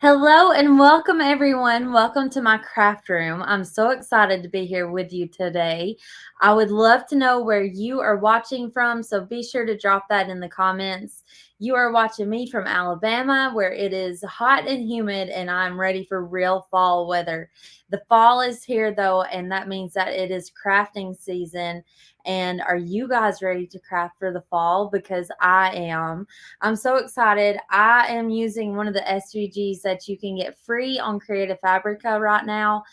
Hello and welcome everyone. Welcome to my craft room. I'm so excited to be here with you today. I would love to know where you are watching from, so be sure to drop that in the comments. You are watching me from Alabama, where it is hot and humid and I'm ready for real fall weather. The fall is here though, and that means that it is crafting season. And are you guys ready to craft for the fall? Because I am. I'm so excited. I am using one of the SVGs that you can get free on Creative Fabrica right now.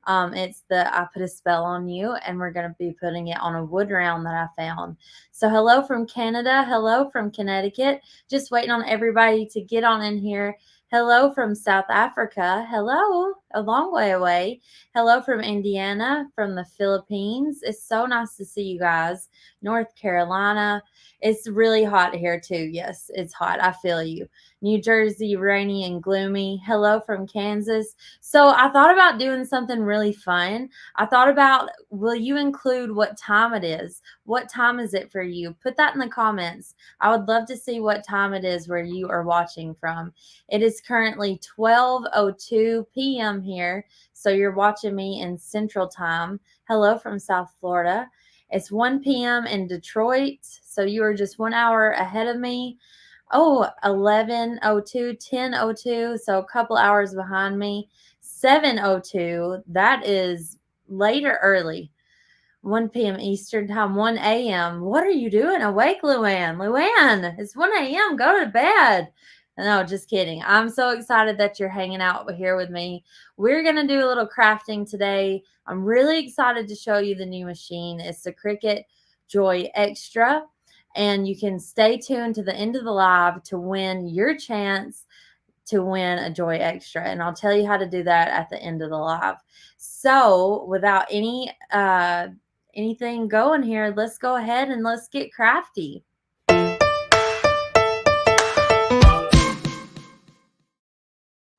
It's the I Put a Spell on You, and we're going to be putting it on a wood round that I found. So hello from Canada. Hello from Connecticut. Just waiting on everybody to get on in here. Hello from South Africa. Hello, a long way away. Hello from Indiana, from the Philippines. It's so nice to see you guys. North Carolina. It's really hot here too. Yes, it's hot. I feel you. New Jersey, rainy and gloomy. Hello from Kansas. So I thought about doing something really fun. I thought about, will you include what time it is? What time is it for you? Put that in the comments. I would love to see what time it is where you are watching from. It is currently 12:02 p.m. here. So you're watching me in Central Time. Hello from South Florida. It's 1 p.m. in Detroit, so you are just 1 hour ahead of me. Oh, 11:02, 10:02, so a couple hours behind me. 7:02, that is late or early. 1 p.m. Eastern Time, 1 a.m. What are you doing awake, Luann? Luann, it's 1 a.m. Go to bed. No, just kidding. I'm so excited that you're hanging out here with me. We're going to do a little crafting today. I'm really excited to show you the new machine. It's the Cricut Joy Extra. And you can stay tuned to the end of the live to win your chance to win a Joy Extra. And I'll tell you how to do that at the end of the live. So without anything going here, let's go ahead and let's get crafty.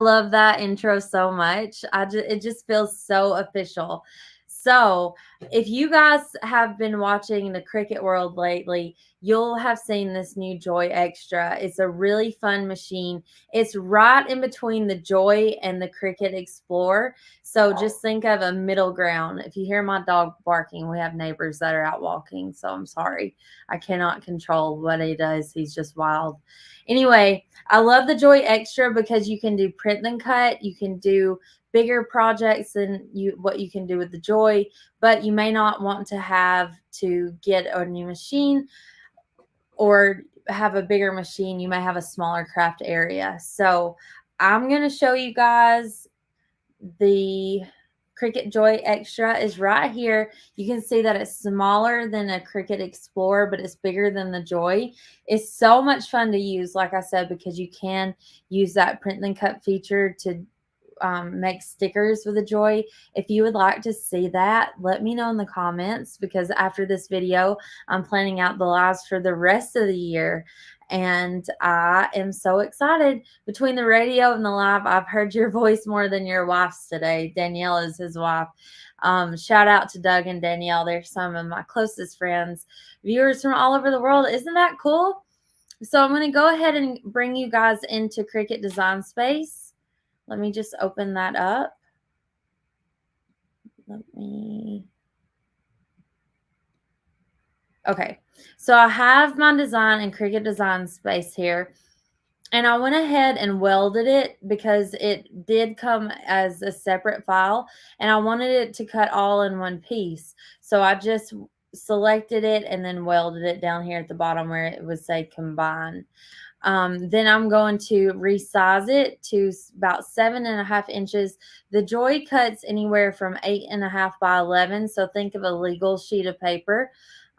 Love that intro so much. It just feels so official. So, if you guys have been watching the Cricut world lately, you'll have seen this new Joy Extra. It's a really fun machine. It's right in between the Joy and the Cricut Explorer. So just think of a middle ground. If you hear my dog barking, we have neighbors that are out walking. So I'm sorry. I cannot control what he does. He's just wild. Anyway, I love the Joy Extra because you can do print and cut. You can do bigger projects than what you can do with the Joy, but you may not want to have to get a new machine or have a bigger machine. You may have a smaller craft area. So I'm going to show you guys the Cricut Joy Extra is right here. You can see that it's smaller than a Cricut Explorer, but it's bigger than the Joy. It's so much fun to use, like I said, because you can use that print and cut feature to make stickers with a Joy. If you would like to see that, let me know in the comments, because after this video, I'm planning out the lives for the rest of the year. And I am so excited. Between the radio and the live, I've heard your voice more than your wife's today. Danielle is his wife. Shout out to Doug and Danielle. They're some of my closest friends, viewers from all over the world. Isn't that cool? So I'm going to go ahead and bring you guys into Cricut Design Space. Let me just open that up. Okay, so I have my design in Cricut Design Space here, and I went ahead and welded it because it did come as a separate file, and I wanted it to cut all in one piece. So I just selected it and then welded it down here at the bottom where it would say combine. Then I'm going to resize it to about 7.5 inches. The Joy cuts anywhere from 8.5 by 11. So think of a legal sheet of paper.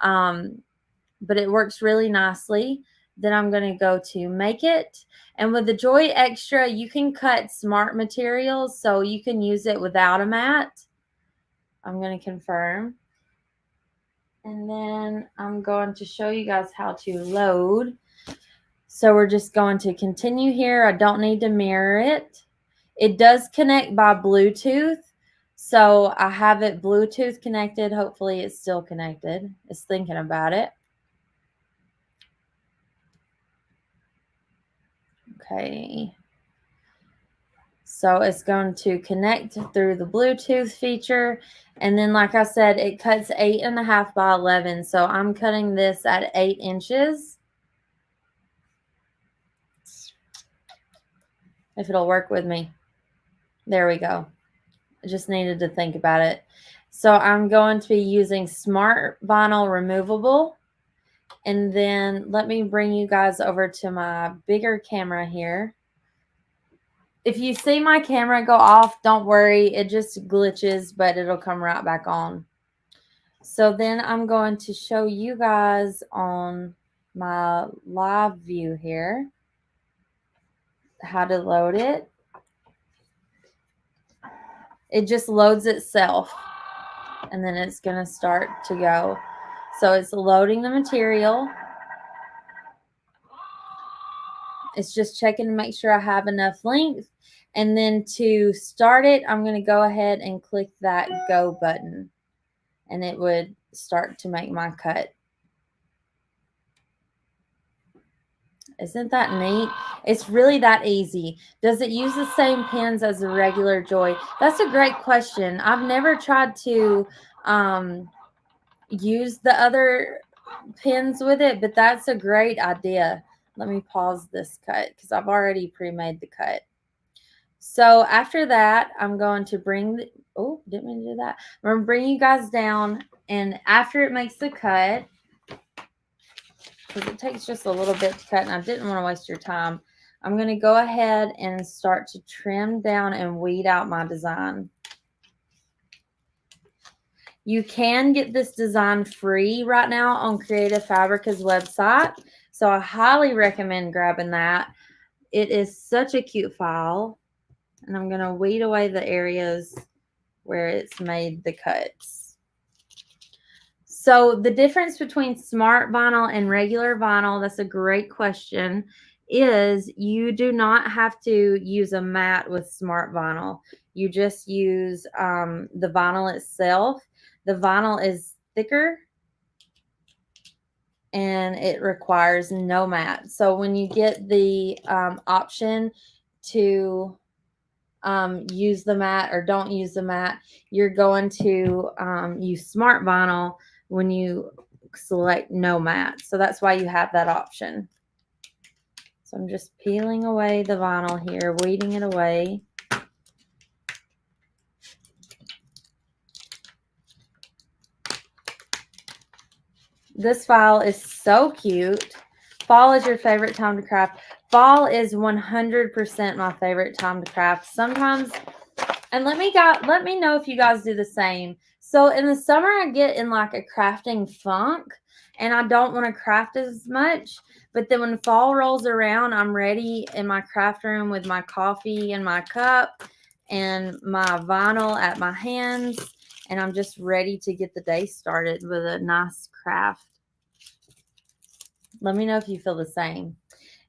But it works really nicely. Then I'm going to go to make it. And with the Joy Extra, you can cut smart materials, so you can use it without a mat. I'm going to confirm. And then I'm going to show you guys how to load. So we're just going to continue here. I don't need to mirror it. It does connect by Bluetooth. So I have it Bluetooth connected. Hopefully it's still connected. It's thinking about it. Okay. So it's going to connect through the Bluetooth feature. And then, like I said, it cuts 8.5 by 11. So I'm cutting this at 8 inches. If it'll work with me. There we go. I just needed to think about it. So I'm going to be using Smart Vinyl Removable. And then let me bring you guys over to my bigger camera here. If you see my camera go off, don't worry. It just glitches, but it'll come right back on. So then I'm going to show you guys on my live view here how to load it. It just loads itself, and then it's going to start to go. So it's loading the material. It's just checking to make sure I have enough length. And then to start it, I'm going to go ahead and click that go button, and it would start to make my cut. Isn't that neat? It's really that easy. Does it use the same pins as a regular Joy? That's a great question. I've never tried to use the other pins with it, but that's a great idea. Let me pause this cut because I've already pre-made the cut. So after that, I'm going to bring the, oh, didn't mean to do that. I'm going to bring you guys down, and after it makes the cut, because it takes just a little bit to cut, and I didn't want to waste your time, I'm going to go ahead and start to trim down and weed out my design. You can get this design free right now on Creative Fabrica's website, so I highly recommend grabbing that. It is such a cute file, and I'm going to weed away the areas where it's made the cuts. So the difference between Smart Vinyl and regular vinyl, that's a great question, is you do not have to use a mat with Smart Vinyl. You just use the vinyl itself. The vinyl is thicker, and it requires no mat. So when you get the option to use the mat or don't use the mat, you're going to use Smart Vinyl when you select no mat. So that's why you have that option. So I'm just peeling away the vinyl here, weeding it away. This file is so cute. Fall is your favorite time to craft. Fall is 100% my favorite time to craft. Sometimes, and let me know if you guys do the same. So in the summer, I get in like a crafting funk, and I don't want to craft as much. But then when fall rolls around, I'm ready in my craft room with my coffee in my cup and my vinyl at my hands, and I'm just ready to get the day started with a nice craft. Let me know if you feel the same.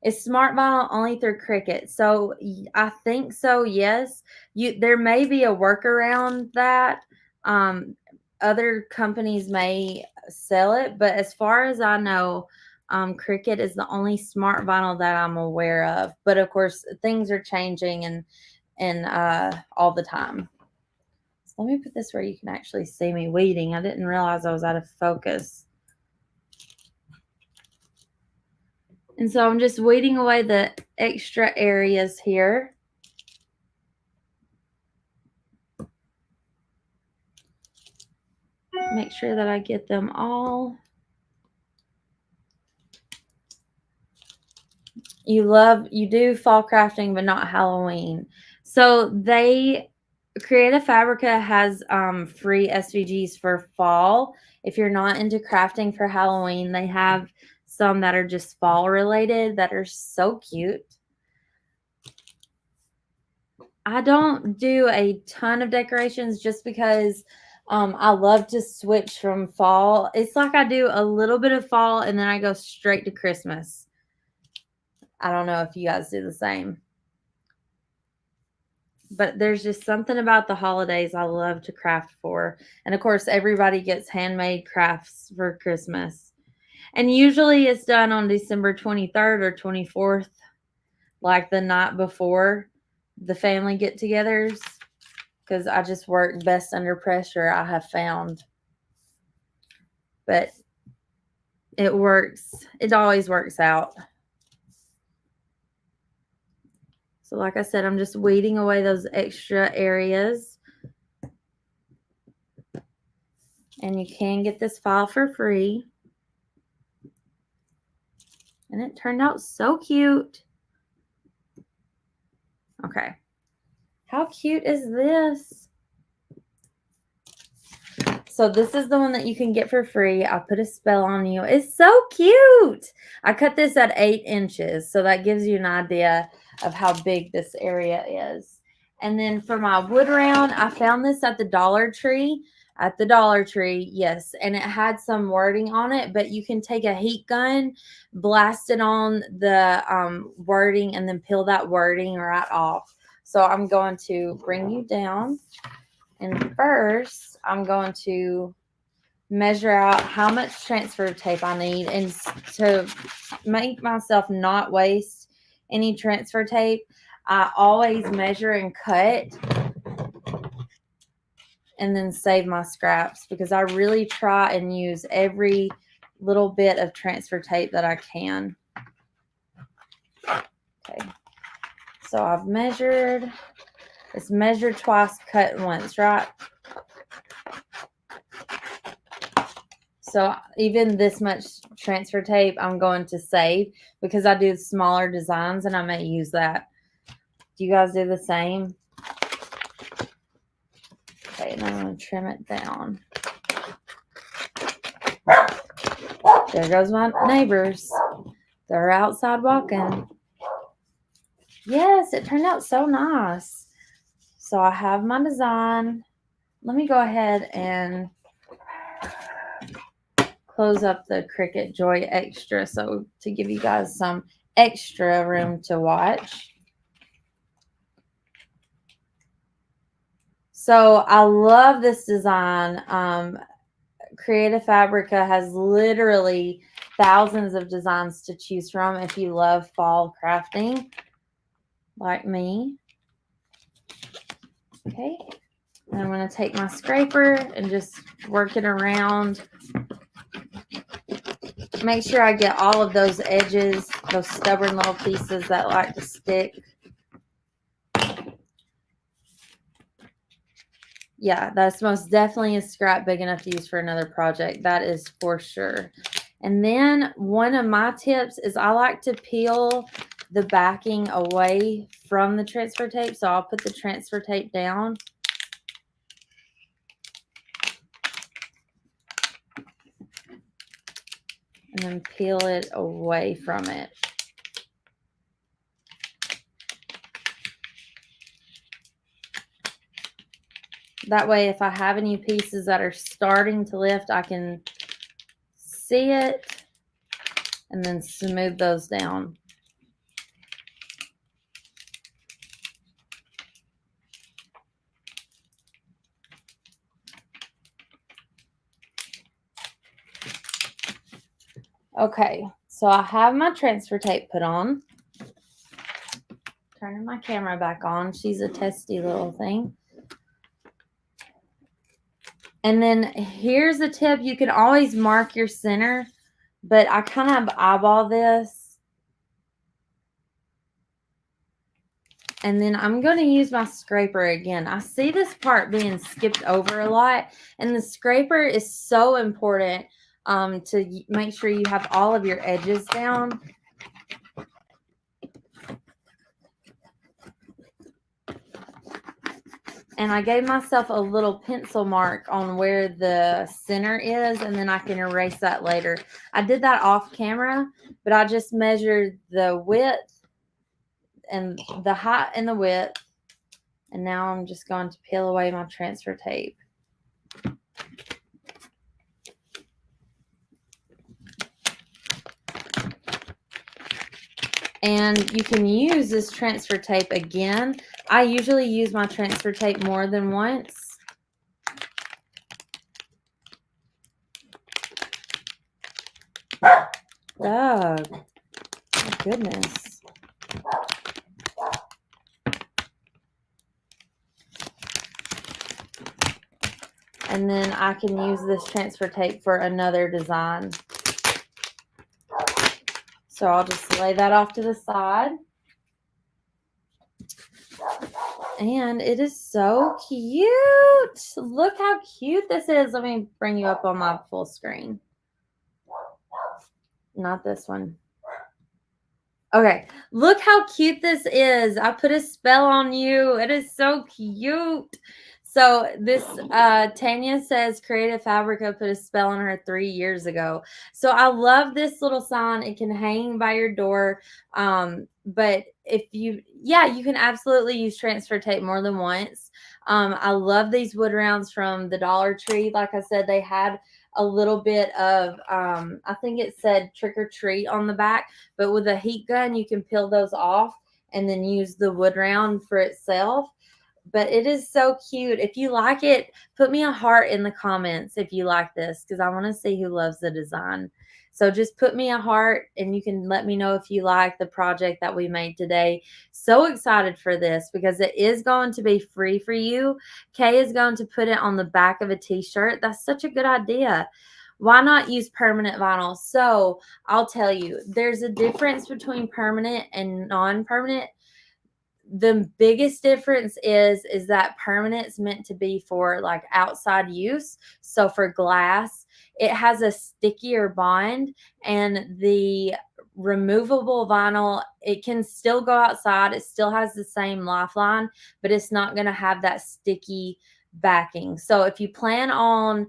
Is Smart Vinyl only through Cricut? So I think so, yes. There may be a workaround that other companies may sell it, but as far as I know, Cricut is the only Smart Vinyl that I'm aware of. But of course, things are changing and all the time. So let me put this where you can actually see me weeding. I didn't realize I was out of focus. And so I'm just weeding away the extra areas here. Make sure that I get them all. You do fall crafting, but not Halloween. So Creative Fabrica has free SVGs for fall. If you're not into crafting for Halloween, they have some that are just fall related that are so cute. I don't do a ton of decorations just because I love to switch from fall. It's like I do a little bit of fall and then I go straight to Christmas. I don't know if you guys do the same. But there's just something about the holidays I love to craft for. And of course, everybody gets handmade crafts for Christmas. And usually it's done on December 23rd or 24th, like the night before. the family get-togethers, because I just work best under pressure, I have found. But it works. It always works out. So like I said, I'm just weeding away those extra areas. And you can get this file for free. And it turned out so cute. Okay. How cute is this? So this is the one that you can get for free. I put a spell on you. It's so cute. I cut this at 8 inches. So that gives you an idea of how big this area is. And then for my wood round, I found this at the Dollar Tree. At the Dollar Tree, yes. And it had some wording on it, but you can take a heat gun, blast it on the wording, and then peel that wording right off. So I'm going to bring you down. And first, I'm going to measure out how much transfer tape I need. And to make myself not waste any transfer tape, I always measure and cut and then save my scraps, because I really try and use every little bit of transfer tape that I can. Okay, so I've measured. It's measured twice, cut once, right? So even this much transfer tape I'm going to save, because I do smaller designs and I may use that. Do you guys do the same? Okay, and I'm going to trim it down. There goes my neighbors. They're outside walking. Yes, it turned out so nice. So I have my design. Let me go ahead and close up the Cricut Joy Extra, so to give you guys some extra room to watch. So I love this design. Creative Fabrica has literally thousands of designs to choose from if you love fall crafting like me. Okay, and I'm going to take my scraper and just work it around. Make sure I get all of those edges, those stubborn little pieces that like to stick. Yeah, that's most definitely a scrap big enough to use for another project. That is for sure. And then one of my tips is I like to peel the backing away from the transfer tape. So I'll put the transfer tape down. And then peel it away from it. That way, if I have any pieces that are starting to lift, I can see it and then smooth those down. Okay, so I have my transfer tape put on. Turning my camera back on. She's a testy little thing. And then here's a tip. You can always mark your center, but I kind of eyeball this. And then I'm going to use my scraper again. I see this part being skipped over a lot, and the scraper is so important to make sure you have all of your edges down. And I gave myself a little pencil mark on where the center is, and then I can erase that later. I did that off camera, but I just measured the width and the height and the width. And now I'm just going to peel away my transfer tape. And you can use this transfer tape again. I usually use my transfer tape more than once. Dog. Oh, goodness. And then I can use this transfer tape for another design. So I'll just lay that off to the side. And it is so cute. Look how cute this is. Let me bring you up on my full screen. Not this one. Okay, look how cute this is. I put a spell on you. It is so cute. So this Tanya says Creative Fabrica put a spell on her 3 years ago. So I love this little sign. It can hang by your door. But if you can absolutely use transfer tape more than once. I love these wood rounds from the Dollar Tree. Like I said, they had a little bit of I think it said trick or treat on the back, but with a heat gun you can peel those off and then use the wood round for itself. But it is so cute. If you like it, put me a heart in the comments if you like this, because I want to see who loves the design. So just put me a heart and you can let me know if you like the project that we made today. So excited for this because it is going to be free for you. Kay is going to put it on the back of a t-shirt. That's such a good idea. Why not use permanent vinyl? So I'll tell you, there's a difference between permanent and non-permanent. The biggest difference is that permanent's meant to be for like outside use. So for glass, it has a stickier bond, and the removable vinyl, it can still go outside. It still has the same lifeline, but it's not going to have that sticky backing. So if you plan on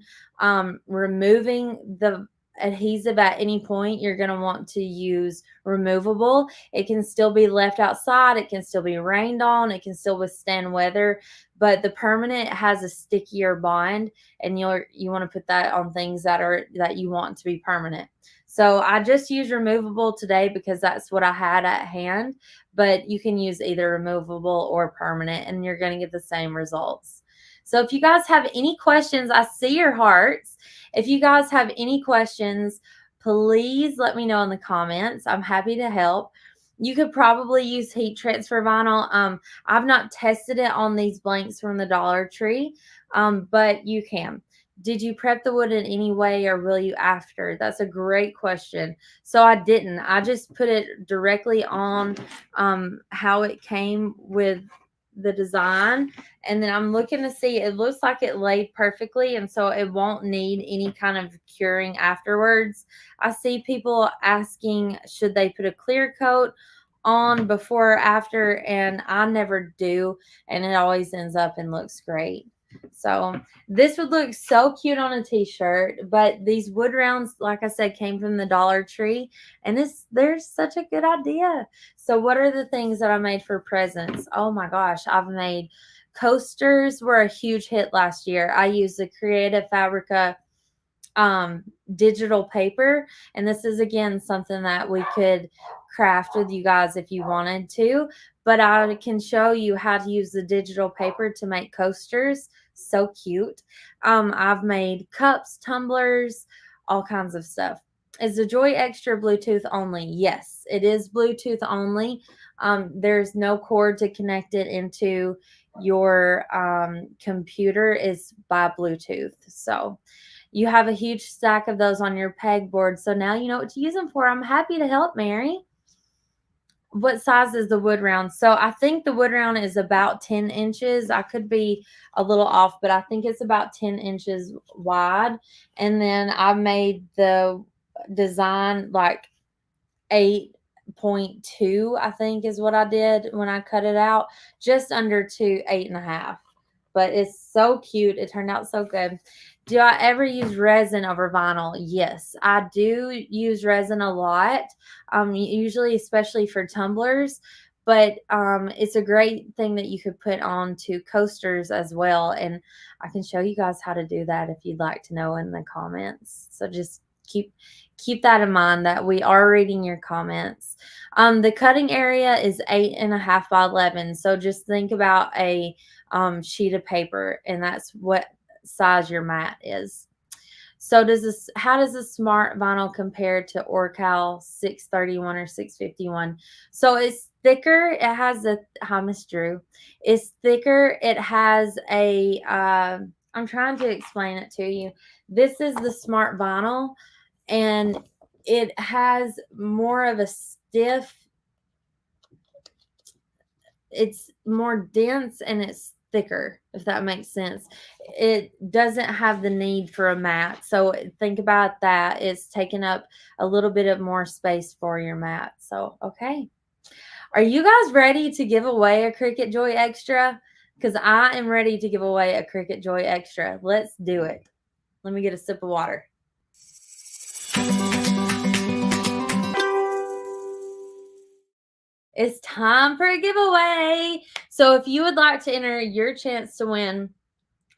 removing the adhesive at any point, you're going to want to use removable. It can still be left outside, it can still be rained on, it can still withstand weather, but the permanent has a stickier bond, and you want to put that on things that you want to be permanent. So I just use removable today because that's what I had at hand, but you can use either removable or permanent and you're going to get the same results. So if you guys have any questions, I see your hearts. If you guys have any questions, please let me know in the comments. I'm happy to help. You could probably use heat transfer vinyl. I've not tested it on these blanks from the Dollar Tree, but you can. Did you prep the wood in any way, or will you after? That's a great question. So I didn't. I just put it directly on how it came with the design, and then I'm looking to see, it looks like it laid perfectly, and so it won't need any kind of curing afterwards. I see people asking, should they put a clear coat on before or after, and I never do, and it always ends up and looks great. So this would look so cute on a t-shirt, but these wood rounds, like I said, came from the Dollar Tree, and they're such a good idea. So what are the things that I made for presents? Oh my gosh, I've made coasters. Were a huge hit last year. I used the Creative Fabrica digital paper, and this is again something that we could craft with you guys if you wanted to, but I can show you how to use the digital paper to make coasters. So cute. I've made cups, tumblers, all kinds of stuff. Is the Joy Extra Bluetooth only? Yes, it is Bluetooth only. There's no cord to connect it into your computer. Is by Bluetooth. So you have a huge stack of those on your pegboard, so now you know what to use them for. I'm happy to help, Mary. What size is the wood round? So I think the wood round is about 10 inches. I could be a little off, but I think it's about 10 inches wide. And then I made the design like 8.2, I think is what I did when I cut it out. Just under 8.5. But it's so cute. It turned out so good. Do I ever use resin over vinyl? Yes, I do use resin a lot, usually especially for tumblers, but it's a great thing that you could put on to coasters as well, and I can show you guys how to do that if you'd like to know in the comments. So just keep that in mind that we are reading your comments. The cutting area is 8.5 by 11, so just think about a sheet of paper, and that's what size your mat is. So how does the smart vinyl compare to Orcal 631 or 651? So it's thicker. It has hi, Miss Drew. It's thicker. It has a I'm trying to explain it to you. This is the smart vinyl, and it has more of a stiff, it's more dense and it's thicker, if that makes sense. It doesn't have the need for a mat. So think about that. It's taking up a little bit of more space for your mat. So, okay. Are you guys ready to give away a Cricut Joy Extra? Because I am ready to give away a Cricut Joy Extra. Let's do it. Let me get a sip of water. It's time for a giveaway. So if you would like to enter your chance to win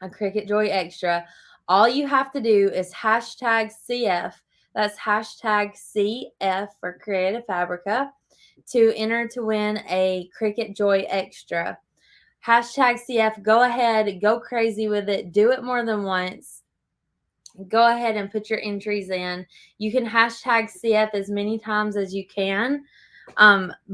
a Cricut Joy Extra, all you have to do is hashtag CF. That's hashtag CF for Creative Fabrica to enter to win a Cricut Joy Extra. Hashtag CF. Go ahead, go crazy with it. Do it more than once. Go ahead and put your entries in. You can hashtag CF as many times as you can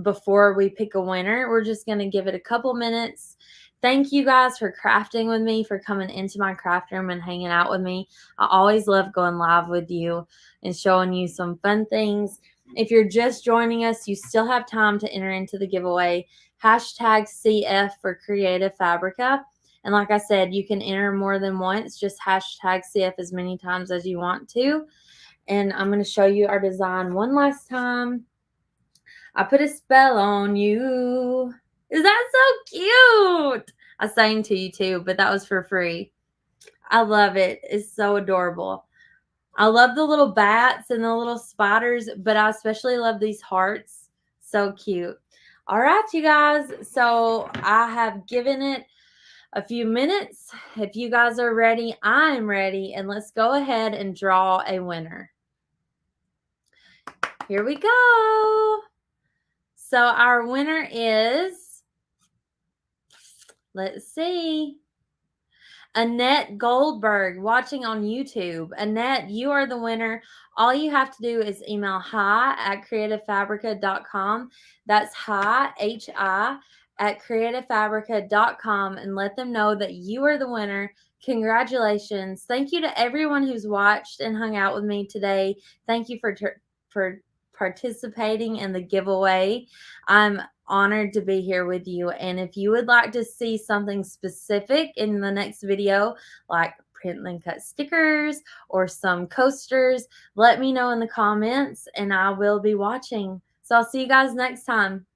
before we pick a winner. We're just going to give it a couple minutes. Thank you guys for crafting with me, for coming into my craft room and hanging out with me. I always love going live with you and showing you some fun things. If you're just joining us, you still have time to enter into the giveaway. Hashtag CF for Creative Fabrica. And like I said, you can enter more than once. Just hashtag CF as many times as you want to. And I'm going to show you our design one last time. I put a spell on you. Is that so cute? I sang to you too, but that was for free. I love it. It's so adorable. I love the little bats and the little spiders, but I especially love these hearts. So cute. All right, you guys. So I have given it a few minutes. If you guys are ready, I'm ready. And let's go ahead and draw a winner. Here we go. So our winner is, let's see, Annette Goldberg, watching on YouTube. Annette, you are the winner. All you have to do is email hi@creativefabrica.com. That's hi, H-I, @creativefabrica.com, and let them know that you are the winner. Congratulations. Thank you to everyone who's watched and hung out with me today. Thank you for participating in the giveaway. I'm honored to be here with you. And if you would like to see something specific in the next video, like print and cut stickers or some coasters, let me know in the comments and I will be watching. So I'll see you guys next time.